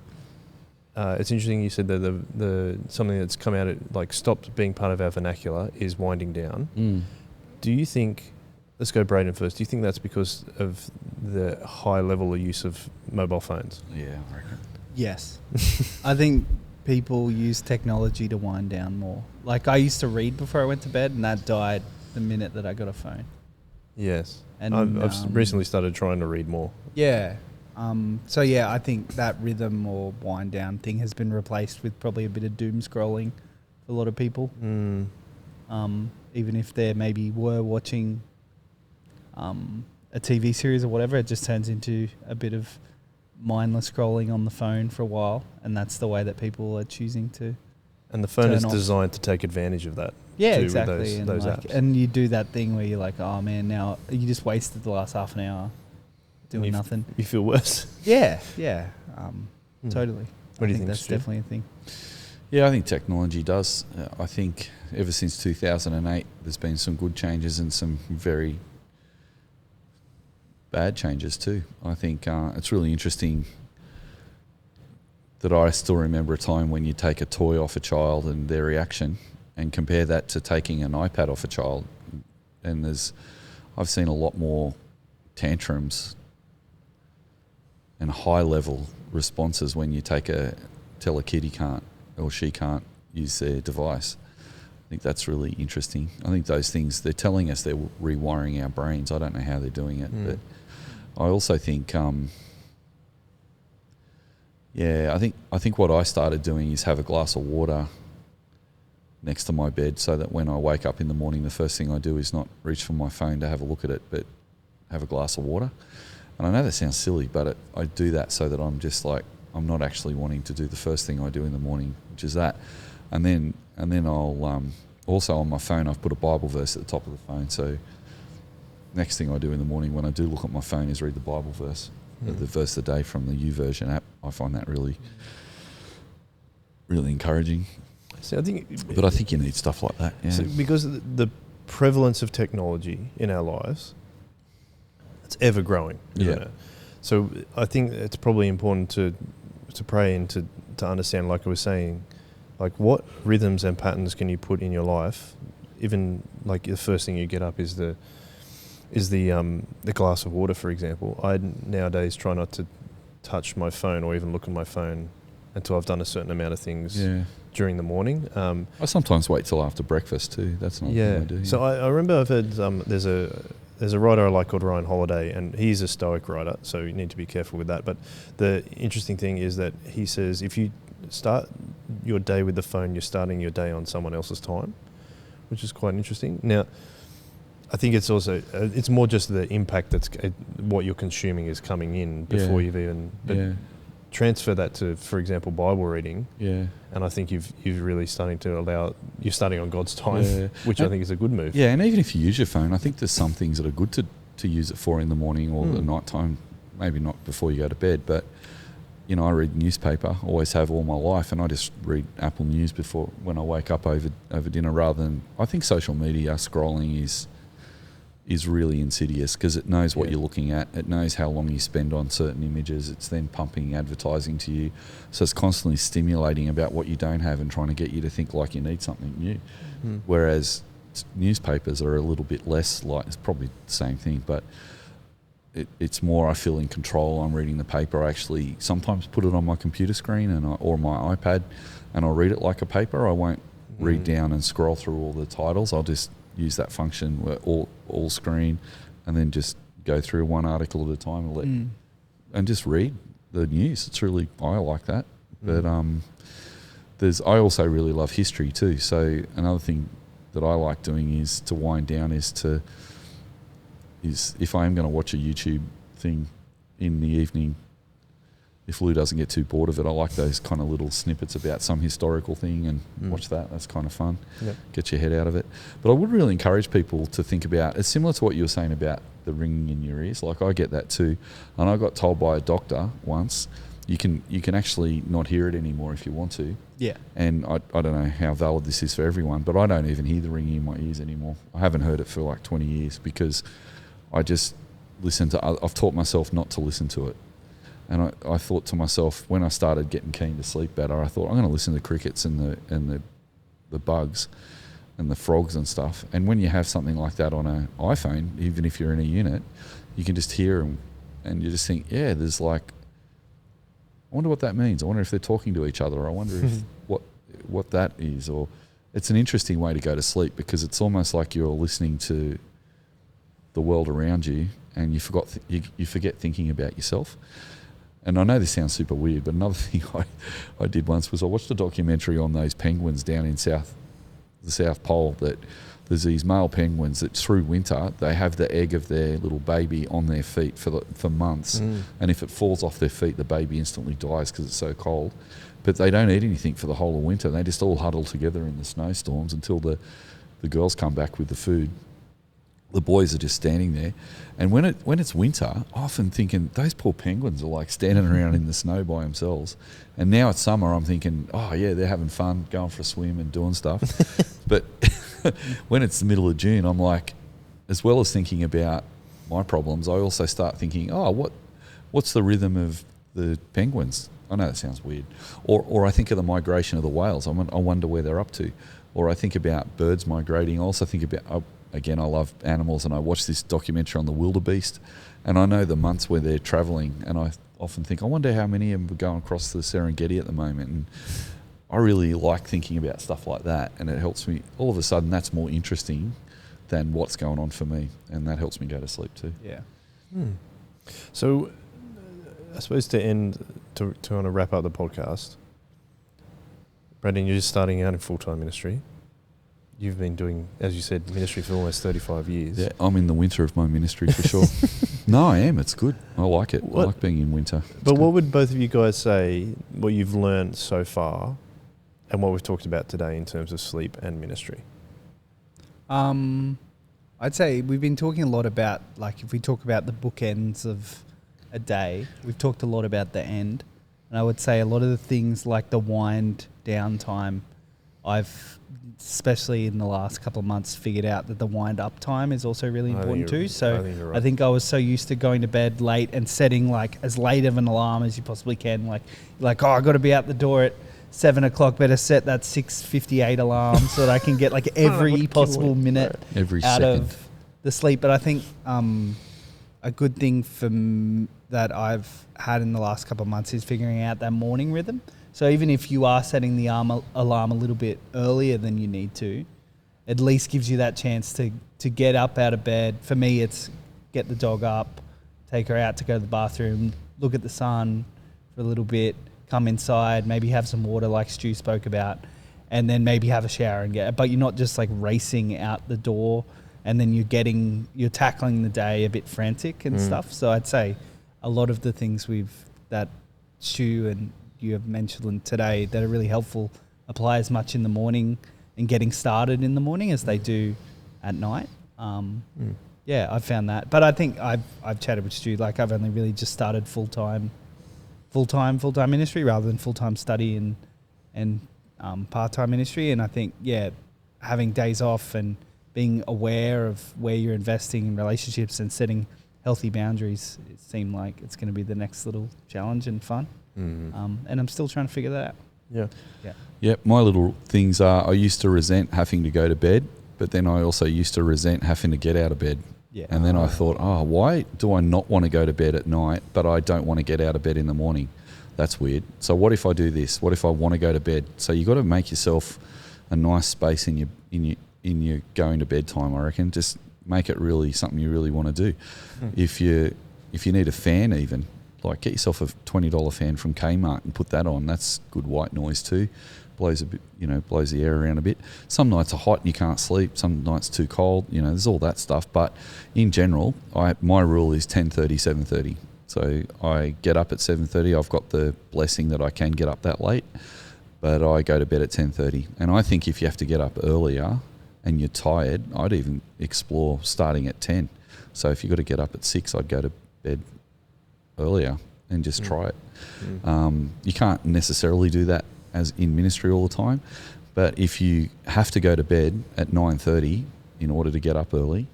It's interesting you said that the something that's come out stopped being part of our vernacular is winding down. Do you think? Let's go Brayden first. Do you think that's because of the high level of use of mobile phones? Yeah, I reckon. Yes. I think people use technology to wind down more. Like I used to read before I went to bed, and that died the minute that I got a phone. Yes. And I've recently started trying to read more. Yeah. I think that rhythm or wind down thing has been replaced with probably a bit of doom scrolling for a lot of people. Even if they maybe were watching a TV series or whatever, it just turns into a bit of mindless scrolling on the phone for a while, and that's the way that people are choosing to. And the phone is designed to take advantage of that. Yeah, too, exactly. With those apps. And you do that thing where you're like, oh man, now you just wasted the last half an hour doing nothing. You feel worse. Yeah. Totally. What do you think, think that's Stu? definitely a thing. Yeah, I think technology does. I think ever since 2008, there's been some good changes and some very bad changes too. I think it's really interesting that I still remember a time when you take a toy off a child and their reaction, and compare that to taking an iPad off a child. And I've seen a lot more tantrums and high level responses when you tell a kid he can't or she can't use their device. I think that's really interesting. I think those things, they're telling us they're rewiring our brains. I don't know how they're doing it, but I also think, I think what I started doing is have a glass of water next to my bed, so that when I wake up in the morning, the first thing I do is not reach for my phone to have a look at it, but have a glass of water. And I know that sounds silly, but I do that so that I'm just like, I'm not actually wanting to do the first thing I do in the morning, which is that. And then I'll also on my phone, I've put a Bible verse at the top of the phone. So next thing I do in the morning when I do look at my phone is read the Bible verse, the verse of the day from the YouVersion app. I find that really, really encouraging. So I think you need stuff like that. Yeah. So because the prevalence of technology in our lives, it's ever growing, isn't it? So I think it's probably important to pray and to understand, like I was saying, like what rhythms and patterns can you put in your life. Even like the first thing you get up is the glass of water, for example. I nowadays try not to touch my phone or even look at my phone until I've done a certain amount of things during the morning. I sometimes wait till after breakfast too. That's not what I do. So I remember I've heard there's a writer I like called Ryan Holiday, and he's a Stoic writer, so you need to be careful with that. But the interesting thing is that he says if you start your day with the phone, you're starting your day on someone else's time, which is quite interesting. Now, I think it's also it's more just the impact that's what you're consuming is coming in before you've even transfer that to, for example, Bible reading. Yeah. And I think you're really starting to you're starting on God's time, which I think is a good move. Yeah, and even if you use your phone, I think there's some things that are good to use it for in the morning or the night time, maybe not before you go to bed, but you know, I read newspaper, always have all my life, and I just read Apple News when I wake up over dinner rather than, I think social media scrolling is really insidious because it knows what you're looking at. It knows how long you spend on certain images. It's then pumping advertising to you. So it's constantly stimulating about what you don't have and trying to get you to think like you need something new. Whereas newspapers are a little bit less like, it's probably the same thing, but it's more I feel in control. I'm reading the paper. I actually sometimes put it on my computer screen or my iPad and I'll read it like a paper. I won't read down and scroll through all the titles. I'll just use that function where all screen and then just go through one article at a time and just read the news. It's really, I like that. But I also really love history too. So another thing that I like doing is to wind down is if I am going to watch a YouTube thing in the evening, if Lou doesn't get too bored of it, I like those kind of little snippets about some historical thing and watch that. That's kind of fun. Yep. Get your head out of it. But I would really encourage people to think about, it's similar to what you were saying about the ringing in your ears. Like I get that too, and I got told by a doctor once, you can actually not hear it anymore if you want to. Yeah. And I don't know how valid this is for everyone, but I don't even hear the ringing in my ears anymore. I haven't heard it for like 20 years because I just listen to. I've taught myself not to listen to it. And I thought to myself, when I started getting keen to sleep better, I thought I'm going to listen to the crickets and the bugs and the frogs and stuff. And when you have something like that on an iPhone, even if you're in a unit, you can just hear them, and you just think, yeah, there's like, I wonder what that means. I wonder if they're talking to each other. I wonder if what that is. Or it's an interesting way to go to sleep because it's almost like you're listening to the world around you, and you forget thinking about yourself. And I know this sounds super weird, but another thing I did once was I watched a documentary on those penguins down in the South Pole, that there's these male penguins that through winter, they have the egg of their little baby on their feet for months. And if it falls off their feet, the baby instantly dies because it's so cold. But they don't eat anything for the whole of winter. They just all huddle together in the snowstorms until the girls come back with the food. The boys are just standing there. And when it's winter, I often thinking those poor penguins are like standing around in the snow by themselves. And now it's summer, I'm thinking, oh yeah, they're having fun, going for a swim and doing stuff. But when it's the middle of June, I'm like, as well as thinking about my problems, I also start thinking, oh, what's the rhythm of the penguins? I know that sounds weird. Or I think of the migration of the whales. I wonder where they're up to. Or I think about birds migrating. I also think about... Again, I love animals, and I watched this documentary on the wildebeest, and I know the months where they're travelling, and I often think, I wonder how many of them are going across the Serengeti at the moment. And I really like thinking about stuff like that, and it helps me. All of a sudden, that's more interesting than what's going on for me, and that helps me go to sleep too. Yeah. So, I suppose to kind of wrap up the podcast, Brayden, you're just starting out in full-time ministry. You've been doing, as you said, ministry for almost 35 years. Yeah, I'm in the winter of my ministry for sure. No, I am. It's good. I like it. I like being in winter. But what would both of you guys say, what you've learned so far and what we've talked about today in terms of sleep and ministry? I'd say we've been talking a lot about, like, if we talk about the bookends of a day, we've talked a lot about the end. And I would say a lot of the things like the wind down time, I've, especially in the last couple of months, figured out that the wind up time is also really important too. So I think I was so used to going to bed late and setting like as late of an alarm as you possibly can. Like, oh, I got to be out the door at 7 o'clock. Better set that 6:58 alarm so that I can get like every possible minute out of the sleep. But I think a good thing that I've had in the last couple of months is figuring out that morning rhythm. So even if you are setting the alarm a little bit earlier than you need to, at least gives you that chance to get up out of bed. For me, it's get the dog up, take her out to go to the bathroom, look at the sun for a little bit, come inside, maybe have some water like Stu spoke about, and then maybe have a shower and but you're not just like racing out the door and then you're tackling the day a bit frantic and stuff. So I'd say a lot of the things that Stu and you have mentioned today that are really helpful apply as much in the morning and getting started in the morning as they do at night. Yeah, I've found that. But I think I've chatted with Stu, like I've only really just started full-time ministry rather than full-time study and part-time ministry. And I think, yeah, having days off and being aware of where you're investing in relationships and setting healthy boundaries, it seemed like it's going to be the next little challenge and fun. And I'm still trying to figure that out. Yeah. My little things are, I used to resent having to go to bed, but then I also used to resent having to get out of bed. Yeah. And then I thought, why do I not want to go to bed at night, but I don't want to get out of bed in the morning? That's weird. So what if I do this? What if I want to go to bed? So you got to make yourself a nice space in your going to bed time, I reckon. Just make it really something you really want to do. If you need a fan even, like get yourself a $20 fan from Kmart and put that on. That's good white noise too. Blows a bit, blows the air around a bit. Some nights are hot and you can't sleep. Some nights too cold. There's all that stuff. But in general, my rule is 10:30, 7:30. So I get up at 7:30. I've got the blessing that I can get up that late, but I go to bed at 10:30. And I think if you have to get up earlier and you're tired, I'd even explore starting at 10. So if you've got to get up at 6, I'd go to bed earlier and just try it. You can't necessarily do that as in ministry all the time, but if you have to go to bed at 9:30 in order to get up early,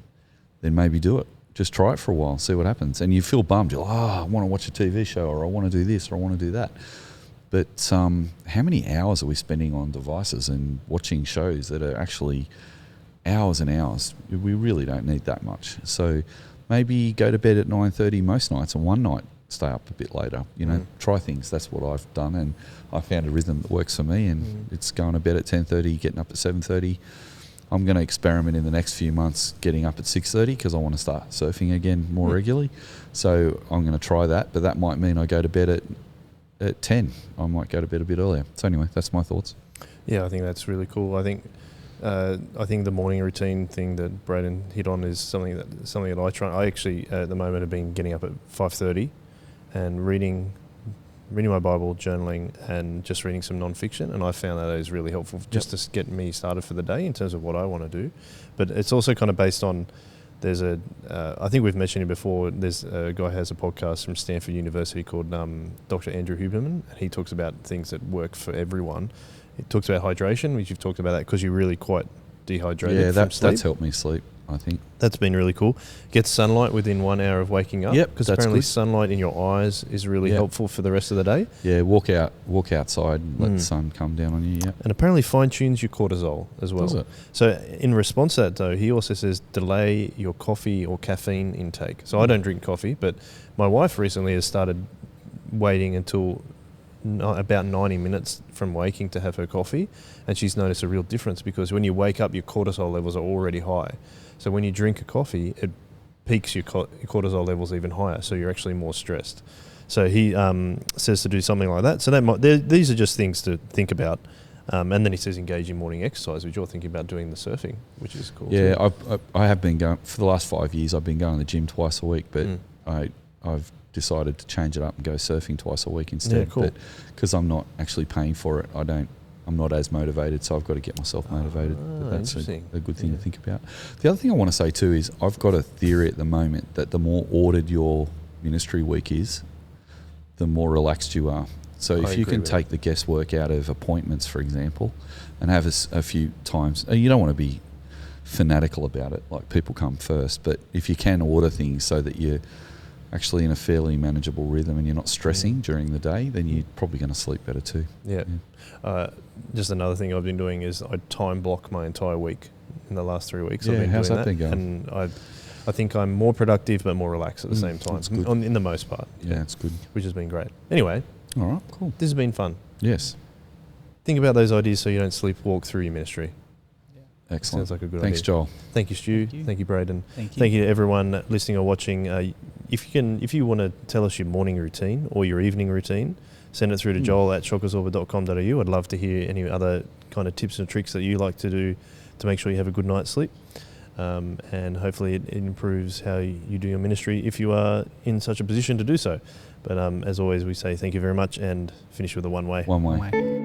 then maybe do it. Just try it for a while, see what happens. And you feel bummed. You're like, I want to watch a TV show, or I want to do this, or I want to do that. But how many hours are we spending on devices and watching shows that are actually hours and hours? We really don't need that much. So maybe go to bed at 9:30 most nights, and one night stay up a bit later. Try things. That's what I've done, and I found a rhythm that works for me, and it's going to bed at 10:30, getting up at 7:30. I'm going to experiment in the next few months getting up at 6:30 because I want to start surfing again more regularly. So I'm going to try that, but that might mean I go to bed at 10. I might go to bed a bit earlier. So anyway, that's my thoughts. Yeah, I think that's really cool. I think the morning routine thing that Brayden hit on is something that I try. I actually at the moment have been getting up at 5:30 and reading my Bible, journaling, and just reading some non-fiction, and I found that is really helpful just to get me started for the day in terms of what I want to do. But it's also kind of based on, there's I think we've mentioned it before, there's a guy who has a podcast from Stanford University called Dr. Andrew Huberman, and he talks about things that work for everyone. He talks about hydration, which you've talked about that because you're really quite dehydrated from sleep. That's helped me sleep, I think. That's been really cool. Get sunlight within 1 hour of waking up. Yep, because that's apparently good. Sunlight in your eyes is really helpful for the rest of the day. Yeah, walk outside and let the sun come down on you. Yeah. And apparently fine-tunes your cortisol as well. Does it? So in response to that, though, he also says delay your coffee or caffeine intake. So I don't drink coffee, but my wife recently has started waiting until about 90 minutes from waking to have her coffee, and she's noticed a real difference because when you wake up, your cortisol levels are already high. So when you drink a coffee, it peaks your cortisol levels even higher, so you're actually more stressed. So he says to do something like that. So these are just things to think about. And then he says engage in morning exercise, which you're thinking about doing the surfing, which is cool. Yeah, I have been going, for the last 5 years, I've been going to the gym twice a week, but I've decided to change it up and go surfing twice a week instead. Yeah, cool. But because I'm not actually paying for it, I'm not as motivated, so I've got to get myself motivated. But that's a good thing to think about. The other thing I want to say too is I've got a theory at the moment that the more ordered your ministry week is, the more relaxed you are. So if you can take the guesswork out of appointments, for example, and have a few times, and you don't want to be fanatical about it, like people come first, but if you can order things so that you're actually in a fairly manageable rhythm and you're not stressing during the day, then you're probably going to sleep better too. Yeah. Just another thing I've been doing is I time block my entire week in the last 3 weeks. Yeah, I've been how's doing that been going? And I think I'm more productive but more relaxed at the same time, that's good. in the most part. Yeah, it's good. Which has been great. Anyway, all right, cool. This has been fun. Yes. Think about those ideas so you don't sleepwalk through your ministry. Excellent. Sounds like a good Thanks, idea. Joel. Thank you, Stu. Thank you, Brayden. Thank you to everyone listening or watching. If you want to tell us your morning routine or your evening routine, send it through to joel@shockersorber.com.au. I'd love to hear any other kind of tips and tricks that you like to do to make sure you have a good night's sleep. And hopefully it improves how you do your ministry if you are in such a position to do so. But as always, we say thank you very much and finish with a one way. One way.